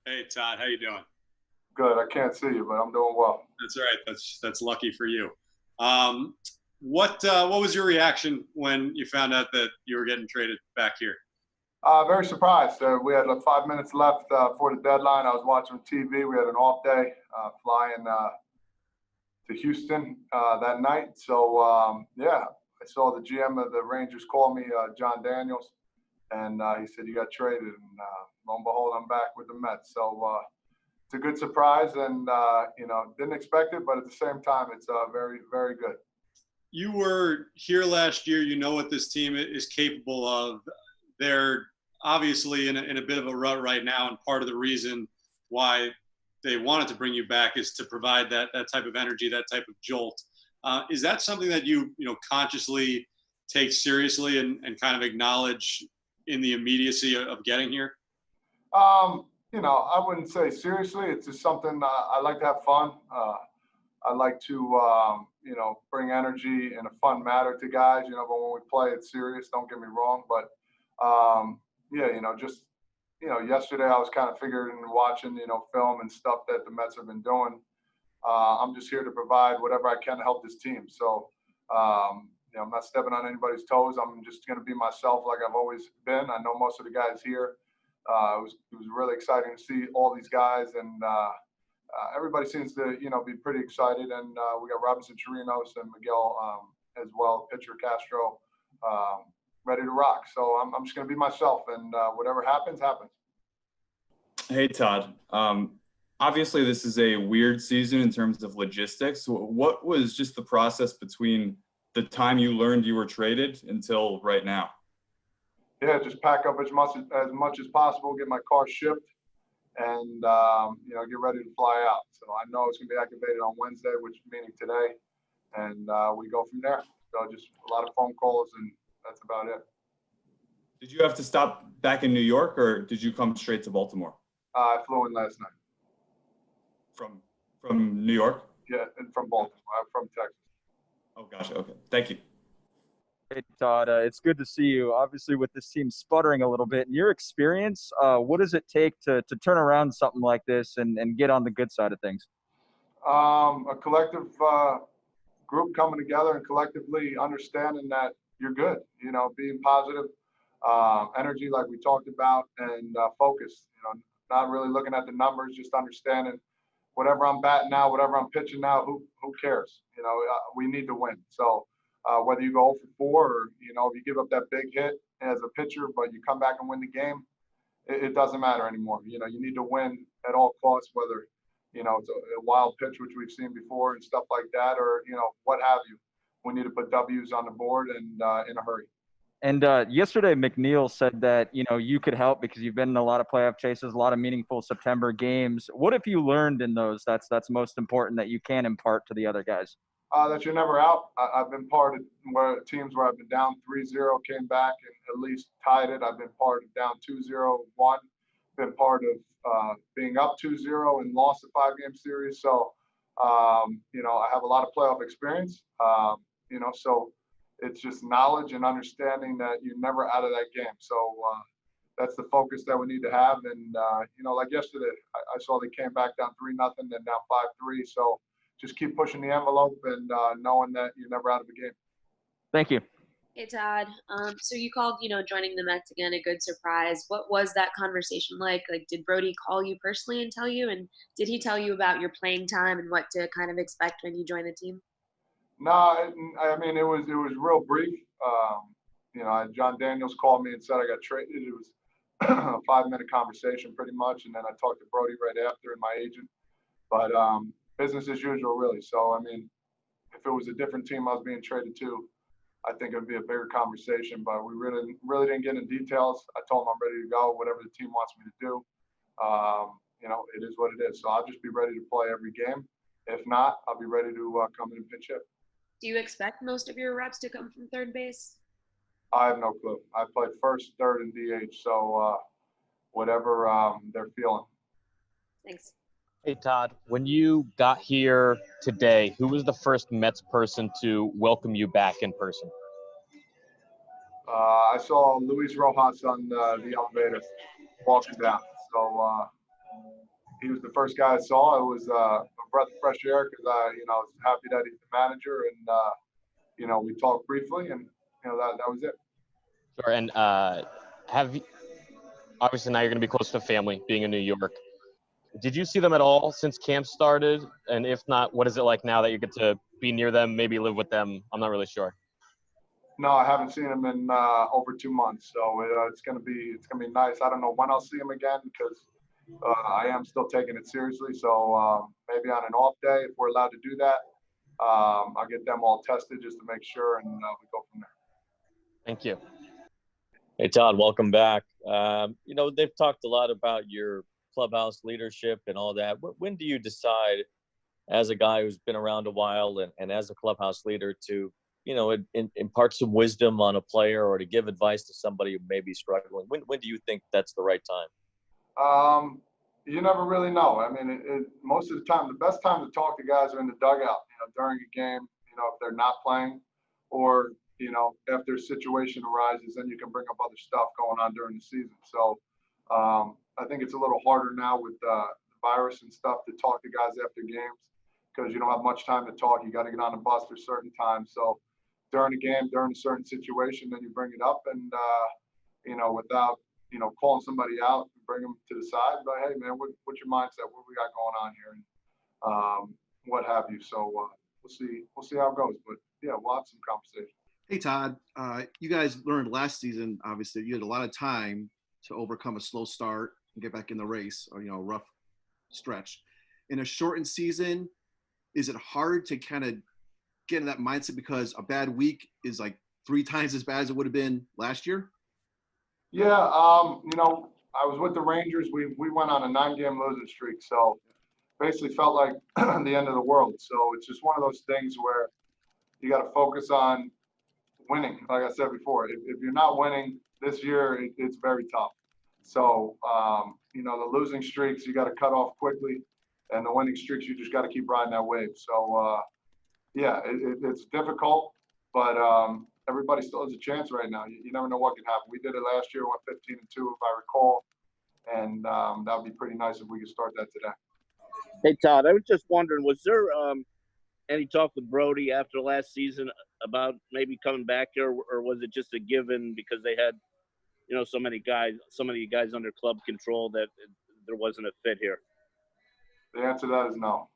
Hey Todd, how you doing? Good. I can't see you, but I'm doing well. That's all right. That's lucky for you. Um, what was your reaction when you found out that you were getting traded back here? Very surprised. We had 5 minutes left for the deadline. I was watching TV. We had an off day flying to Houston that night. So, yeah, I saw the GM of the Rangers call me, John Daniels, and he said, "You got traded." And lo and behold, I'm back with the Mets. So it's a good surprise and, didn't expect it, but at the same time, it's very, very good. You were here last year. You know what this team is capable of. They're obviously in a bit of a rut right now, and part of the reason why they wanted to bring you back is to provide that type of energy, that type of jolt. Is that something that you consciously take seriously and kind of acknowledge in the immediacy of getting here? I wouldn't say seriously. It's just something I like to have fun. I like to, bring energy in a fun manner to guys, but when we play, it's serious. Don't get me wrong. But, yeah, yesterday I was kind of figuring and watching, film and stuff that the Mets have been doing. I'm just here to provide whatever I can to help this team. So, I'm not stepping on anybody's toes. I'm just going to be myself like I've always been. I know most of the guys here. It was really exciting to see all these guys, and everybody seems to, be pretty excited. And we got Robinson Chirinos and Miguel as well, pitcher Castro, ready to rock. So I'm just going to be myself, and whatever happens, happens. Hey, Todd. Obviously, this is a weird season in terms of logistics. What was just the process between the time you learned you were traded until right now? Yeah, just pack up as much as possible, get my car shipped, and get ready to fly out. So I know it's going to be activated on Wednesday, which meaning today, and we go from there. So just a lot of phone calls, and that's about it. Did you have to stop back in New York, or did you come straight to Baltimore? I flew in last night. From New York? Yeah, and from Baltimore. I'm from Texas. Oh, gotcha. Okay. Thank you. Hey, Todd, it's good to see you. Obviously, with this team sputtering a little bit, in your experience, what does it take to turn around something like this and get on the good side of things? A collective group coming together and collectively understanding that you're good, being positive, energy like we talked about, and focus, not really looking at the numbers, just understanding whatever I'm batting now, whatever I'm pitching now, who cares? We need to win. So whether you go 0 for 4 or, if you give up that big hit as a pitcher, but you come back and win the game, it doesn't matter anymore. You need to win at all costs, whether, it's a wild pitch, which we've seen before and stuff like that, or, what have you. We need to put W's on the board and in a hurry. And yesterday, McNeil said that, you could help because you've been in a lot of playoff chases, a lot of meaningful September games. What have you learned in those that's most important that you can impart to the other guys? That you're never out. I've been part of teams where I've been down 3-0, came back and at least tied it. I've been part of down 2-0, won. Been part of being up 2-0 and lost a 5-game series. So, I have a lot of playoff experience, so it's just knowledge and understanding that you're never out of that game. So that's the focus that we need to have. And, like yesterday, I saw they came back down 3-0, then down 5-3. So just keep pushing the envelope and knowing that you're never out of the game. Thank you. Hey, Todd. So you called, joining the Mets again, a good surprise. What was that conversation like? Like, did Brody call you personally and tell you? And did he tell you about your playing time and what to kind of expect when you join the team? No, I mean, it was real brief. John Daniels called me and said I got traded. It was a 5-minute conversation pretty much. And then I talked to Brody right after and my agent. But business as usual, really. So, I mean, if it was a different team I was being traded to, I think it would be a bigger conversation. But we really didn't get into details. I told him I'm ready to go, whatever the team wants me to do. It is what it is. So I'll just be ready to play every game. If not, I'll be ready to come in and pitch hit. Do you expect most of your reps to come from third base? I have no clue. I played first, third, and DH. So whatever they're feeling. Thanks. Hey, Todd, when you got here today, who was the first Mets person to welcome you back in person? I saw Luis Rojas on the elevator walking down. So he was the first guy I saw. It was a breath of fresh air because I was happy that he's the manager, and we talked briefly, and that was it. Sure. And have you, obviously now you're going to be close to family, being in New York. Did you see them at all since camp started? And if not, what is it like now that you get to be near them, maybe live with them? I'm not really sure. No, I haven't seen him in over 2 months, so it's gonna be nice. I don't know when I'll see him again because I am still taking it seriously. So maybe on an off day, if we're allowed to do that, I'll get them all tested just to make sure, and we go from there. Thank you. Hey, Todd, welcome back. They've talked a lot about your clubhouse leadership and all that. When do you decide, as a guy who's been around a while and as a clubhouse leader, to impart some wisdom on a player or to give advice to somebody who may be struggling? When do you think that's the right time? You never really know. I mean, most of the time, the best time to talk to guys are in the dugout, during a game, if they're not playing, or, if their situation arises, then you can bring up other stuff going on during the season. So I think it's a little harder now with the virus and stuff to talk to guys after games because you don't have much time to talk. You got to get on the bus for certain times. So during a game, during a certain situation, then you bring it up and, without, calling somebody out, bring them to the side. But hey, man, what's your mindset? What we got going on here? And what have you. So we'll see how it goes. But yeah, we'll have some conversation. Hey, Todd, you guys learned last season, obviously, you had a lot of time to overcome a slow start and get back in the race or, a rough stretch. In a shortened season, is it hard to kind of get in that mindset because a bad week is like 3 times as bad as it would have been last year? Yeah, I was with the Rangers. We went on a 9-game losing streak, so basically felt like the end of the world. So it's just one of those things where you got to focus on winning. Like I said before, if you're not winning this year, it's very tough. So, the losing streaks, you got to cut off quickly, and the winning streaks, you just got to keep riding that wave. So, it's difficult, but everybody still has a chance right now. You never know what can happen. We did it last year, went 15-2, if I recall, and that would be pretty nice if we could start that today. Hey, Todd, I was just wondering, was there any talk with Brody after last season about maybe coming back here, or was it just a given because they had, so many guys under club control that there wasn't a fit here? The answer to that is no.